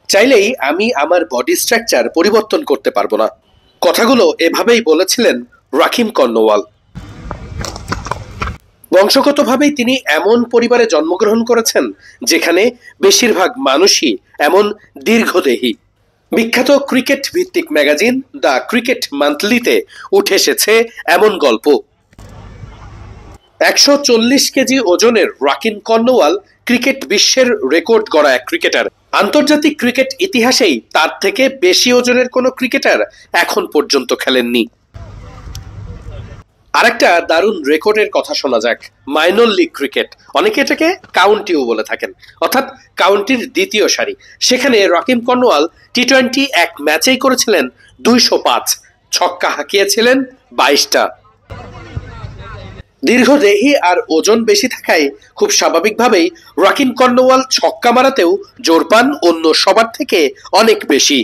চাইলেই আমি আমার বডি স্ট্রাকচার পরিবর্তন করতে পারবো না। কথাগুলো এভাবেই বলেছিলেন রাকিম কর্নওয়াল। বংশগতভাবেই তিনি এমন পরিবারে জন্মগ্রহণ করেছেন যেখানে বেশিরভাগ মানুষই এমন দীর্ঘদেহী। বিখ্যাত ক্রিকেট ভিত্তিক ম্যাগাজিন দ্য ক্রিকেট মান্থলিতে উঠে এসেছে এমন গল্প। ১৪০ কেজি ওজনের রাকিম কর্নওয়াল ক্রিকেট বিশ্বের রেকর্ড গড়া এক ক্রিকেটার। আন্তর্জাতিক ক্রিকেট ইতিহাসেই তার থেকে বেশি ওজনের কোনো ক্রিকেটার এখন পর্যন্ত খেলেননি। আরেকটা দারুণ রেকর্ডের কথা শোনা যাক। মাইনর লিগ ক্রিকেট, অনেকে এটাকে কাউন্টিও বলে থাকেন, অর্থাৎ কাউন্টির দ্বিতীয় সারি। সেখানে রাকিম কর্নওয়াল টি-20 এক ম্যাচেই করেছিলেন ২০৫, ছক্কা হাঁকিয়েছিলেন ২২টা। দীর্ঘদেহী আর ওজন বেশি থাকায় খুব স্বাভাবিকভাবেই রাকিম কর্নওয়াল ছক্কা মারাতেও জোর পান অন্য সবার থেকে অনেক বেশি।